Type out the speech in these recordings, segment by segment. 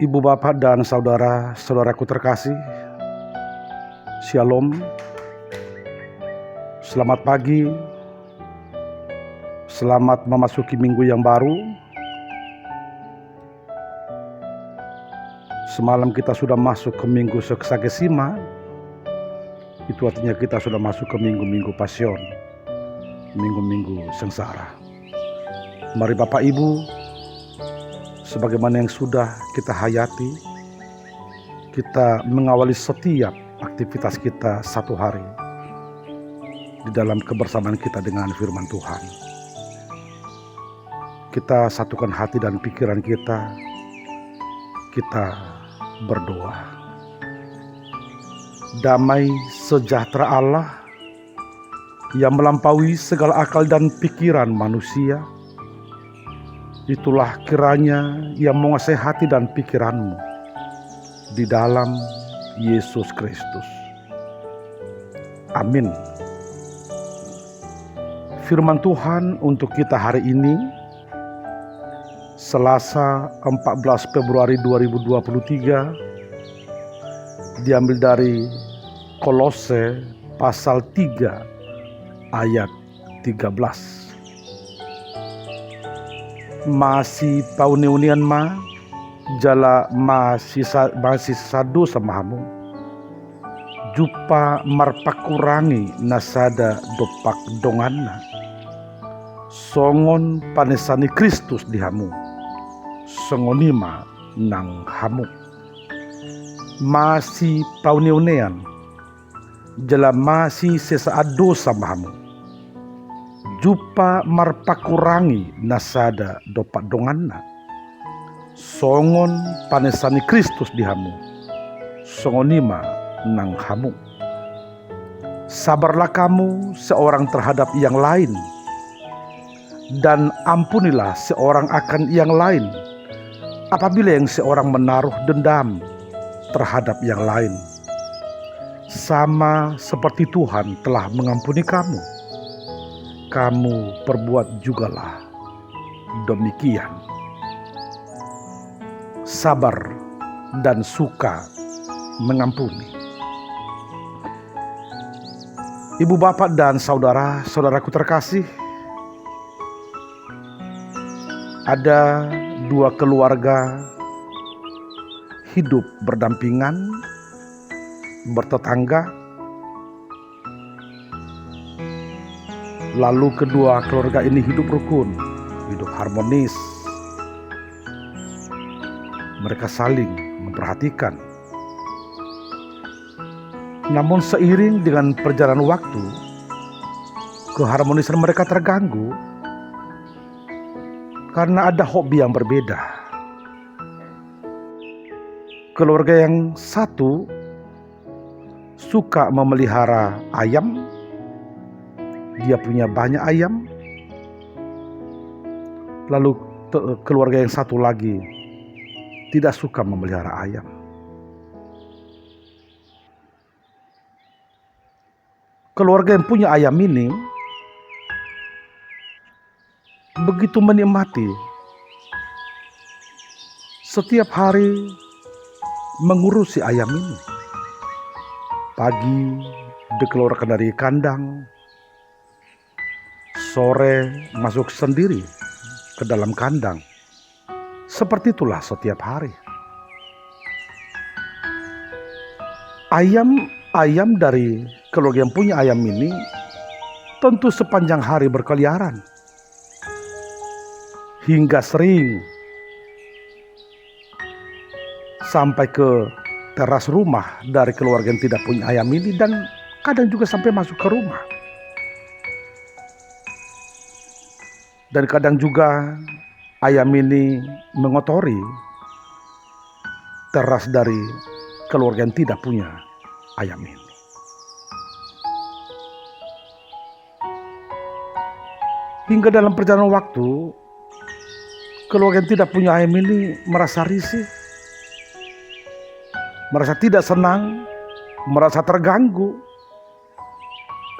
Ibu bapak dan saudara-saudaraku terkasih, Shalom. Selamat pagi. Selamat memasuki minggu yang baru. Semalam kita sudah masuk ke minggu Seksagesima. Itu artinya kita sudah masuk ke minggu-minggu pasion, minggu-minggu sengsara. Mari Bapak Ibu, sebagaimana yang sudah kita hayati, kita mengawali setiap aktivitas kita satu hari di dalam kebersamaan kita dengan firman Tuhan. Kita satukan hati dan pikiran kita berdoa. Damai sejahtera Allah yang melampaui segala akal dan pikiran manusia, itulah kiranya yang menguasai hati dan pikiranmu di dalam Yesus Kristus. Amin. Firman Tuhan untuk kita hari ini, Selasa 14 Februari 2023, diambil dari Kolose pasal 3 ayat 13. Masih pauniunian ma jala masih sadu samahamu jupa marpakurangi nasada dopak donganna songon panesani Kristus dihamu songonima nang hamu. Masih pauniunian jala masih sesaat dosa mahamu jupa marpakurangi nasada dopak donganna songon panesani Kristus dihamu songonima nang hamu. Sabarlah kamu seorang terhadap yang lain, dan ampunilah seorang akan yang lain apabila yang seorang menaruh dendam terhadap yang lain, sama seperti Tuhan telah mengampuni kamu, kamu perbuat jugalah demikian. Sabar dan suka mengampuni. Ibu bapak dan saudara-saudaraku terkasih, ada dua keluarga hidup berdampingan, bertetangga. Lalu kedua keluarga ini hidup rukun, hidup harmonis. Mereka saling memperhatikan. Namun seiring dengan perjalanan waktu, keharmonisan mereka terganggu karena ada hobi yang berbeda. Keluarga yang satu suka memelihara ayam. Dia punya banyak ayam. Lalu keluarga yang satu lagi tidak suka memelihara ayam. Keluarga yang punya ayam ini begitu menikmati setiap hari mengurusi ayam ini. Pagi dikeluarkan dari kandang, sore masuk sendiri ke dalam kandang. Seperti itulah setiap hari. Ayam dari keluarga yang punya ayam ini tentu sepanjang hari berkeliaran, hingga sering sampai ke teras rumah dari keluarga yang tidak punya ayam ini, dan kadang juga sampai masuk ke rumah. Dan kadang juga ayam ini mengotori teras dari keluarga yang tidak punya ayam ini. Hingga dalam perjalanan waktu, keluarga yang tidak punya ayam ini merasa risih, merasa tidak senang, merasa terganggu.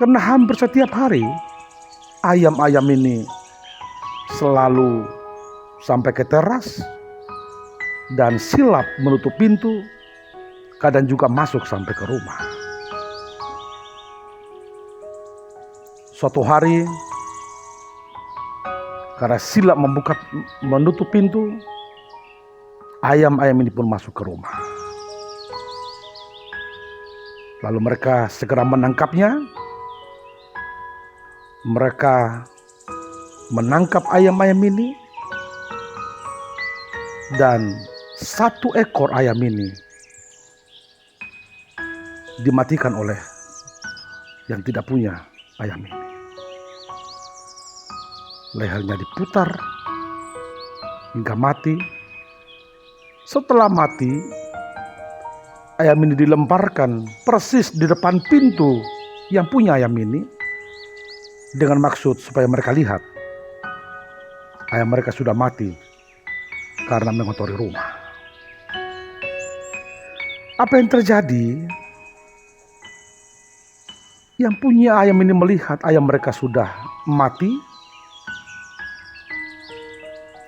Karena hampir setiap hari ayam-ayam ini selalu sampai ke teras, dan silap menutup pintu, kadang juga masuk sampai ke rumah. Suatu hari, karena silap menutup pintu, ayam-ayam ini pun masuk ke rumah. Lalu mereka segera menangkapnya. Mereka menangkap ayam-ayam ini, dan satu ekor ayam ini dimatikan oleh yang tidak punya ayam ini. Lehernya diputar hingga mati. Setelah mati, ayam ini dilemparkan persis di depan pintu yang punya ayam ini, dengan maksud supaya mereka lihat ayam mereka sudah mati karena mengotori rumah. Apa yang terjadi? Yang punya ayam ini melihat ayam mereka sudah mati,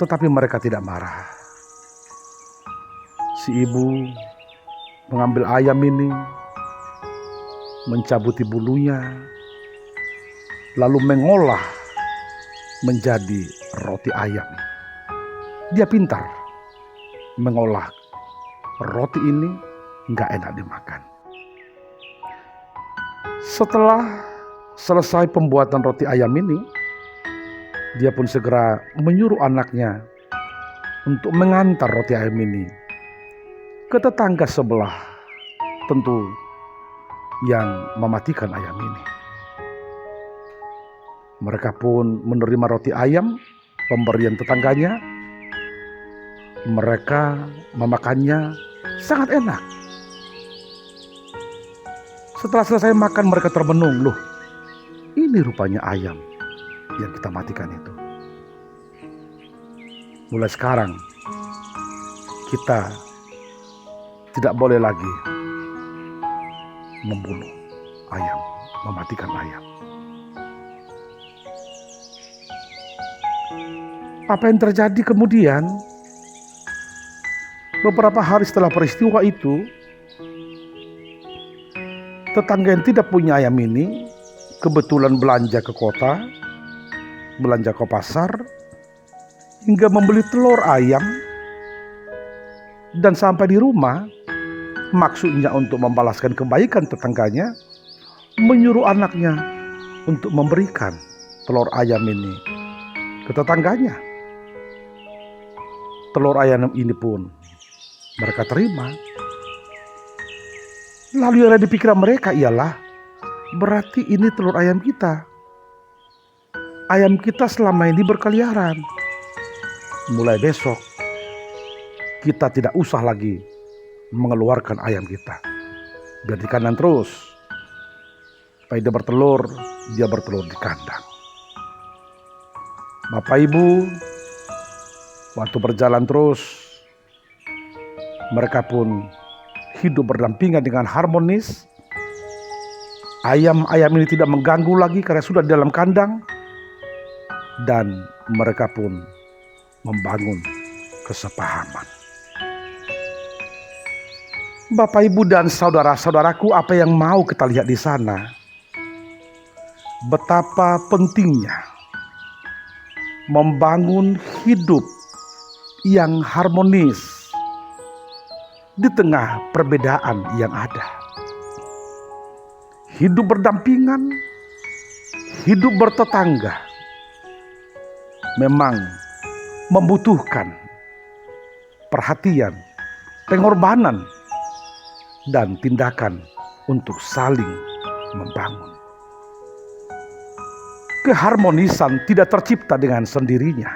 tetapi mereka tidak marah. Si ibu mengambil ayam ini, mencabuti bulunya, lalu mengolah menjadi roti ayam. Dia pintar mengolah roti ini, nggak enak dimakan. Setelah selesai pembuatan roti ayam ini, dia pun segera menyuruh anaknya untuk mengantar roti ayam ini ke tetangga sebelah, tentu yang mematikan ayam ini. Mereka pun menerima roti ayam pemberian tetangganya. Mereka memakannya sangat enak. Setelah selesai makan, mereka termenung, loh, ini rupanya ayam yang kita matikan itu. Mulai sekarang kita tidak boleh lagi membunuh ayam, mematikan ayam. Apa yang terjadi kemudian? Beberapa hari setelah peristiwa itu, tetangga yang tidak punya ayam ini kebetulan belanja ke kota, belanja ke pasar, hingga membeli telur ayam. Dan sampai di rumah, maksudnya untuk membalaskan kebaikan tetangganya, menyuruh anaknya untuk memberikan telur ayam ini ke tetangganya. Telur ayam ini pun mereka terima. Lalu yang ada di pikiran mereka ialah, berarti ini telur ayam kita. Ayam kita selama ini berkeliaran. Mulai besok, kita tidak usah lagi mengeluarkan ayam kita. Biar di kandang terus. Supaya dia bertelur di kandang. Bapak Ibu, waktu berjalan terus, mereka pun hidup berdampingan dengan harmonis. Ayam-ayam ini tidak mengganggu lagi karena sudah di dalam kandang. Dan mereka pun membangun kesepahaman. Bapak, Ibu, dan saudara-saudaraku, apa yang mau kita lihat di sana? Betapa pentingnya membangun hidup yang harmonis di tengah perbedaan yang ada. Hidup berdampingan, hidup bertetangga memang membutuhkan perhatian, pengorbanan, dan tindakan untuk saling membangun. Keharmonisan tidak tercipta dengan sendirinya.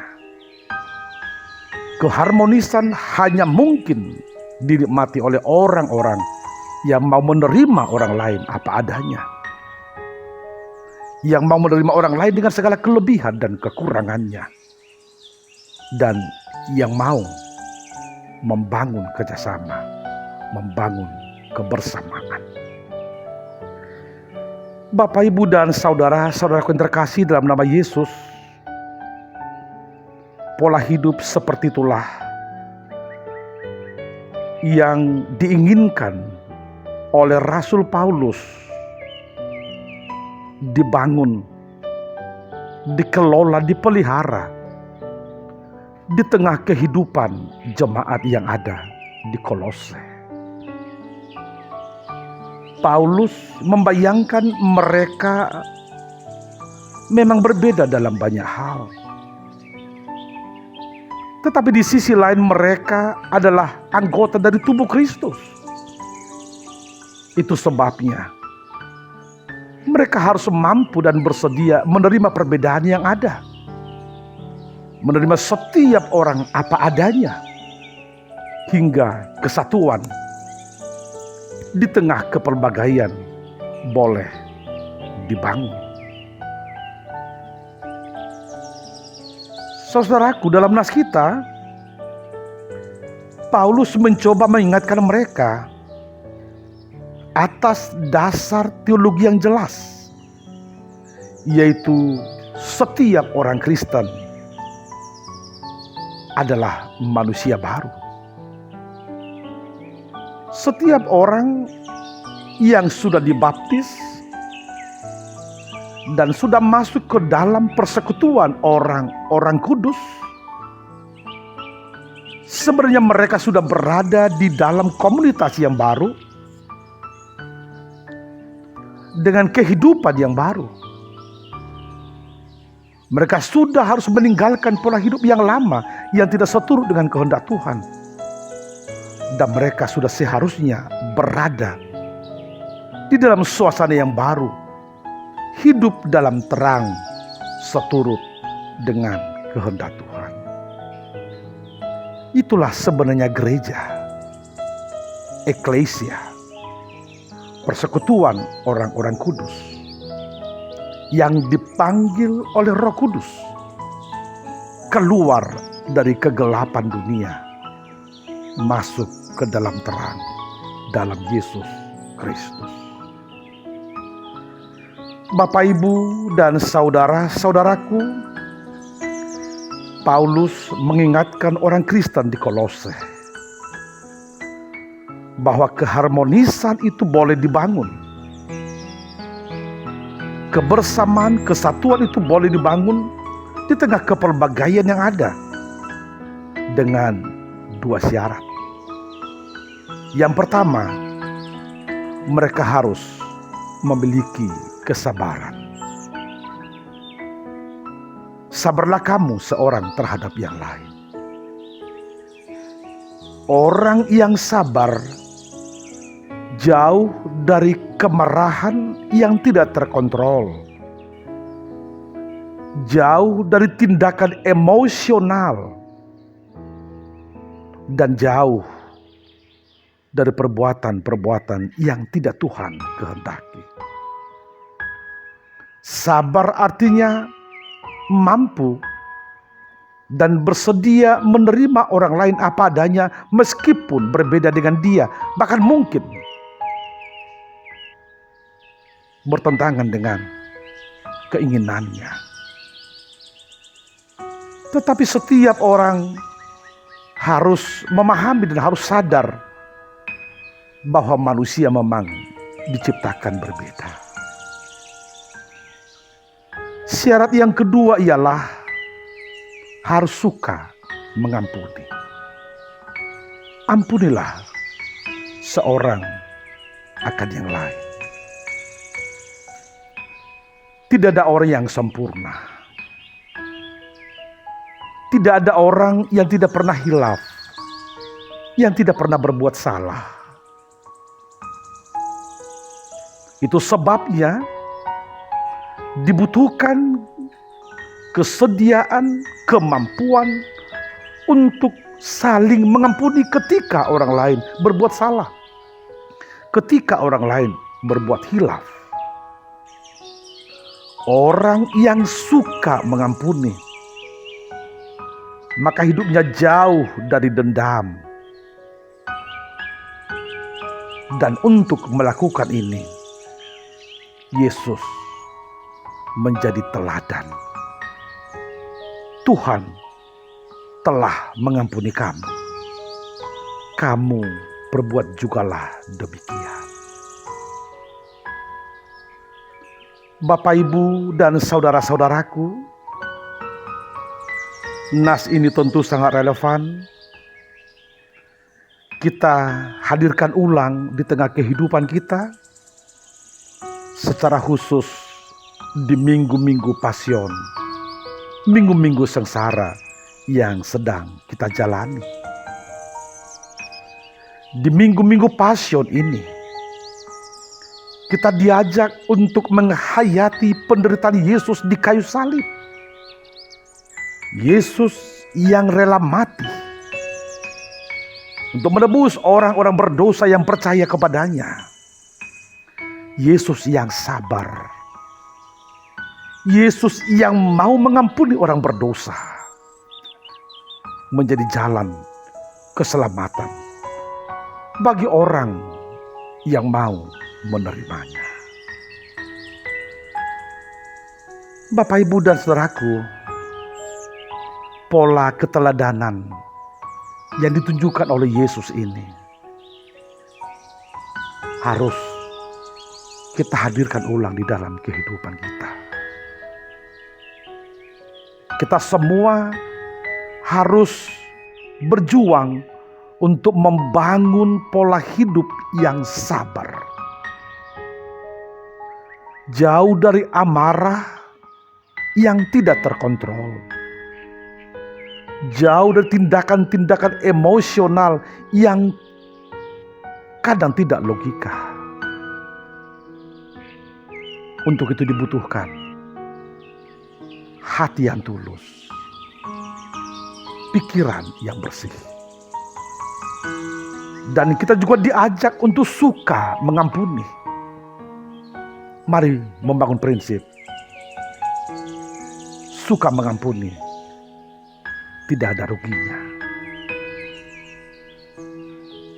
Keharmonisan hanya mungkin dinikmati oleh orang-orang yang mau menerima orang lain apa adanya. Yang mau menerima orang lain dengan segala kelebihan dan kekurangannya. Dan yang mau membangun kerjasama, membangun kebersamaan. Bapak, Ibu, dan saudara-saudaraku yang terkasih dalam nama Yesus, pola hidup seperti itulah yang diinginkan oleh Rasul Paulus dibangun, dikelola, dipelihara di tengah kehidupan jemaat yang ada di Kolose. Paulus membayangkan mereka memang berbeda dalam banyak hal. Tetapi di sisi lain mereka adalah anggota dari tubuh Kristus. Itu sebabnya mereka harus mampu dan bersedia menerima perbedaan yang ada. Menerima setiap orang apa adanya. Hingga kesatuan di tengah kepelbagaian boleh dibangun. Saudaraku, dalam nas kita, Paulus mencoba mengingatkan mereka atas dasar teologi yang jelas, yaitu setiap orang Kristen adalah manusia baru. Setiap orang yang sudah dibaptis dan sudah masuk ke dalam persekutuan orang-orang kudus, sebenarnya mereka sudah berada di dalam komunitas yang baru dengan kehidupan yang baru. Mereka sudah harus meninggalkan pola hidup yang lama yang tidak seturut dengan kehendak Tuhan. Dan mereka sudah seharusnya berada di dalam suasana yang baru, hidup dalam terang seturut dengan kehendak Tuhan. Itulah sebenarnya gereja, eklesia, persekutuan orang-orang kudus yang dipanggil oleh Roh Kudus keluar dari kegelapan dunia, masuk ke dalam terang, dalam Yesus Kristus. Bapak, Ibu, dan saudara-saudaraku, Paulus mengingatkan orang Kristen di Kolose bahwa keharmonisan itu boleh dibangun. Kebersamaan, kesatuan itu boleh dibangun di tengah kepelbagaian yang ada dengan dua syarat. Yang pertama, mereka harus memiliki kesabaran. Sabarlah kamu seorang terhadap yang lain. Orang yang sabar jauh dari kemarahan yang tidak terkontrol, jauh dari tindakan emosional, dan jauh dari perbuatan-perbuatan yang tidak Tuhan kehendaki. Sabar artinya mampu dan bersedia menerima orang lain apa adanya meskipun berbeda dengan dia, bahkan mungkin bertentangan dengan keinginannya. Tetapi setiap orang harus memahami dan harus sadar bahwa manusia memang diciptakan berbeda. Syarat yang kedua ialah harus suka mengampuni. Ampunilah seorang akan yang lain. Tidak ada orang yang sempurna. Tidak ada orang yang tidak pernah hilaf, yang tidak pernah berbuat salah. Itu sebabnya dibutuhkan kesediaan, kemampuan untuk saling mengampuni ketika orang lain berbuat salah, ketika orang lain berbuat hilaf. Orang yang suka mengampuni, maka hidupnya jauh dari dendam. Dan untuk melakukan ini, Yesus menjadi teladan. Tuhan telah mengampuni kamu. Kamu perbuat jugalah demikian. Bapak, Ibu, dan saudara-saudaraku, nas ini tentu sangat relevan kita hadirkan ulang di tengah kehidupan kita, secara khusus di minggu-minggu pasion, minggu-minggu sengsara yang sedang kita jalani. Di minggu-minggu pasion ini, kita diajak untuk menghayati penderitaan Yesus di kayu salib. Yesus yang rela mati untuk menebus orang-orang berdosa yang percaya kepadanya. Yesus yang sabar. Yesus yang mau mengampuni orang berdosa. Menjadi jalan keselamatan bagi orang yang mau menerimanya. Bapak, Ibu, dan saudaraku, pola keteladanan yang ditunjukkan oleh Yesus ini harus kita hadirkan ulang di dalam kehidupan kita. Kita semua harus berjuang untuk membangun pola hidup yang sabar. Jauh dari amarah yang tidak terkontrol. Jauh dari tindakan-tindakan emosional yang kadang tidak logika. Untuk itu dibutuhkan hati yang tulus, pikiran yang bersih. Dan kita juga diajak untuk suka mengampuni. Mari membangun prinsip suka mengampuni, tidak ada ruginya.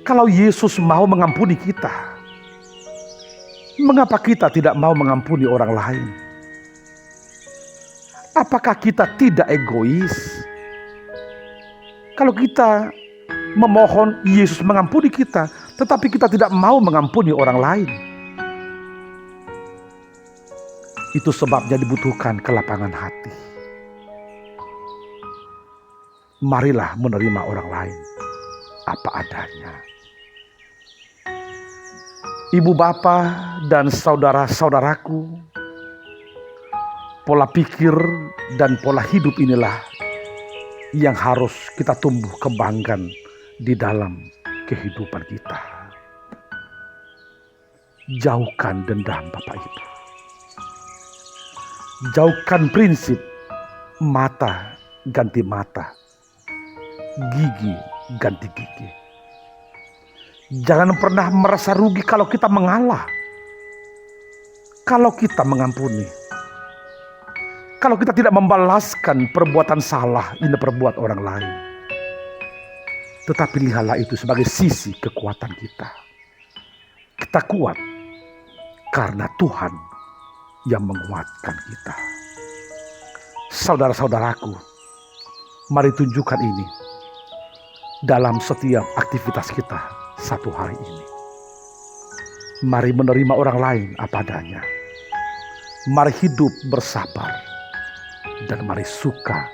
Kalau Yesus mau mengampuni kita, mengapa kita tidak mau mengampuni orang lain? Apakah kita tidak egois? Kalau kita memohon Yesus mengampuni kita, tetapi kita tidak mau mengampuni orang lain, itu sebabnya dibutuhkan kelapangan hati. Marilah menerima orang lain apa adanya. Ibu, bapak, dan saudara-saudaraku, pola pikir dan pola hidup inilah yang harus kita tumbuh kembangkan di dalam kehidupan kita. Jauhkan dendam, Bapak Ibu. Jauhkan prinsip mata ganti mata, gigi ganti gigi. Jangan pernah merasa rugi kalau kita mengalah, kalau kita mengampuni, kalau kita tidak membalaskan perbuatan salah yang diperbuat orang lain. Tetapi lihatlah itu sebagai sisi kekuatan kita. Kita kuat karena Tuhan yang menguatkan kita. Saudara-saudaraku, mari tunjukkan ini dalam setiap aktivitas kita satu hari ini. Mari menerima orang lain apa adanya. Mari hidup bersabar. Dan mari suka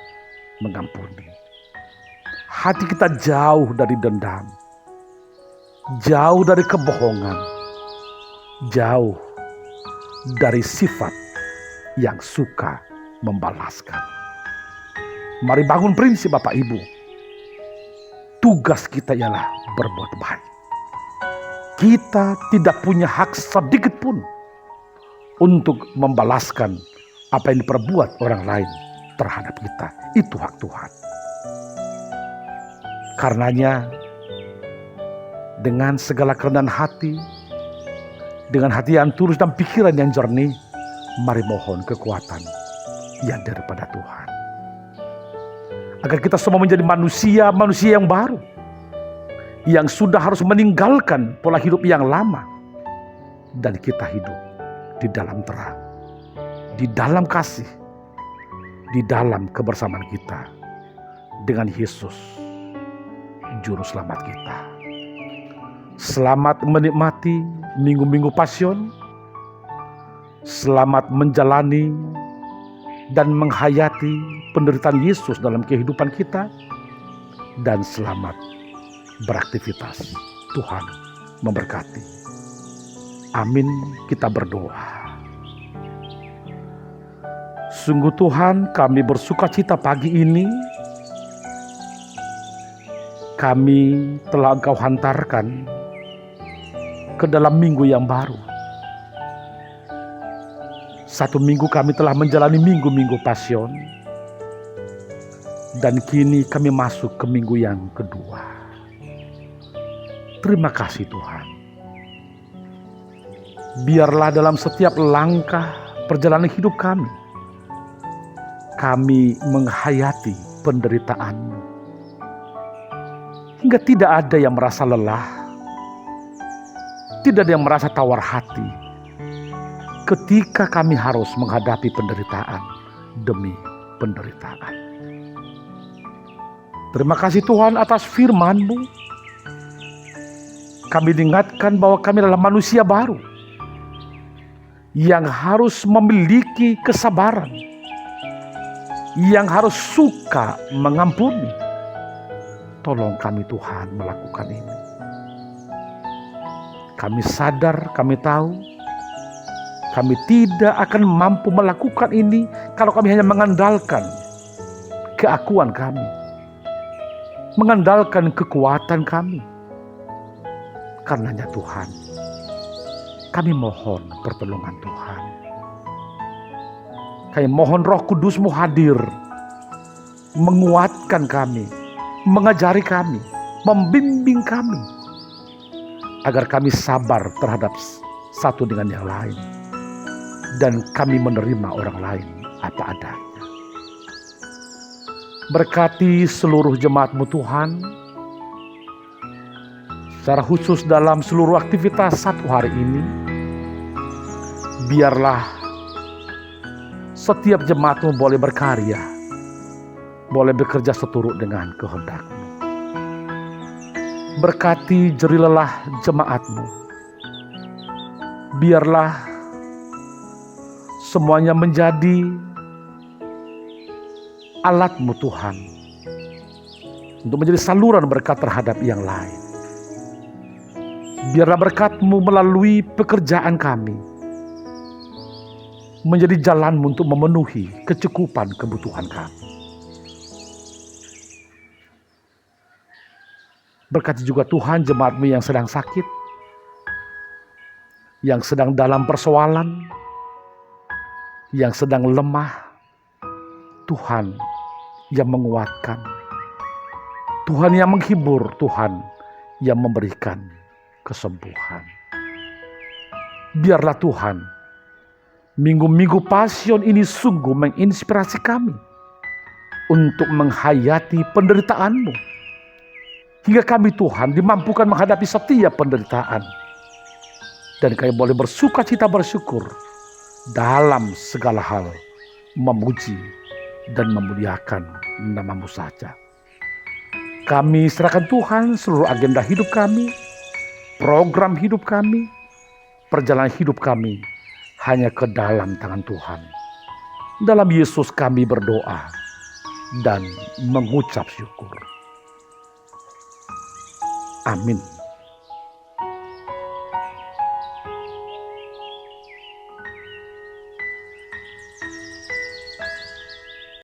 mengampuni. Hati kita jauh dari dendam. Jauh dari kebohongan. Jauh dari sifat yang suka membalaskan. Mari bangun prinsip, Bapak Ibu. Tugas kita ialah berbuat baik. Kita tidak punya hak sedikit pun untuk membalaskan apa yang diperbuat orang lain terhadap kita. Itu hak Tuhan. Karenanya, dengan segala kerendahan hati, dengan hati yang tulus dan pikiran yang jernih, mari mohon kekuatan yang daripada Tuhan. Agar kita semua menjadi manusia yang baru, yang sudah harus meninggalkan pola hidup yang lama, dan kita hidup di dalam terang, di dalam kasih, di dalam kebersamaan kita dengan Yesus, Juru Selamat kita. Selamat menikmati minggu-minggu Pasion. Selamat menjalani dan menghayati penderitaan Yesus dalam kehidupan kita. Dan selamat beraktivitas. Tuhan memberkati. Amin, kita berdoa. Sungguh Tuhan, kami bersukacita pagi ini. Kami telah Engkau hantarkan ke dalam minggu yang baru. Satu minggu kami telah menjalani minggu-minggu Pasion. Dan kini kami masuk ke minggu yang kedua. Terima kasih Tuhan. Biarlah dalam setiap langkah perjalanan hidup kami menghayati penderitaan-Mu. Hingga tidak ada yang merasa lelah. Tidak ada yang merasa tawar hati ketika kami harus menghadapi penderitaan demi penderitaan. Terima kasih Tuhan atas firman-Mu. Kami diingatkan bahwa kami adalah manusia baru yang harus memiliki kesabaran, yang harus suka mengampuni. Tolong kami Tuhan melakukan ini. Kami sadar, kami tahu, kami tidak akan mampu melakukan ini kalau kami hanya mengandalkan keakuan kami, mengandalkan kekuatan kami. Karenanya Tuhan, kami mohon pertolongan Tuhan. Kami mohon Roh Kudus-Mu hadir, menguatkan kami, mengajari kami, membimbing kami, agar kami sabar terhadap satu dengan yang lain. Dan kami menerima orang lain apa adanya. Berkati seluruh jemaat-Mu Tuhan. Secara khusus dalam seluruh aktivitas satu hari ini. Biarlah setiap jemaat-Mu boleh berkarya. Boleh bekerja seturut dengan kehendak-Mu. Berkati jerih lelah jemaat-Mu. Biarlah semuanya menjadi alat-Mu Tuhan, untuk menjadi saluran berkat terhadap yang lain. Biarlah berkat-Mu melalui pekerjaan kami, menjadi jalan-Mu untuk memenuhi kecukupan kebutuhan kami. Berkati juga Tuhan jemaat-Mu yang sedang sakit, yang sedang dalam persoalan, yang sedang lemah. Tuhan yang menguatkan, Tuhan yang menghibur, Tuhan yang memberikan kesembuhan. Biarlah Tuhan, minggu-minggu Pasion ini sungguh menginspirasi kami untuk menghayati penderitaan-Mu. Hingga kami Tuhan dimampukan menghadapi setiap penderitaan. Dan kami boleh bersukacita bersyukur dalam segala hal, memuji dan memuliakan nama-Mu saja. Kami serahkan Tuhan seluruh agenda hidup kami, program hidup kami, perjalanan hidup kami hanya ke dalam tangan Tuhan. Dalam Yesus kami berdoa dan mengucap syukur. Amin.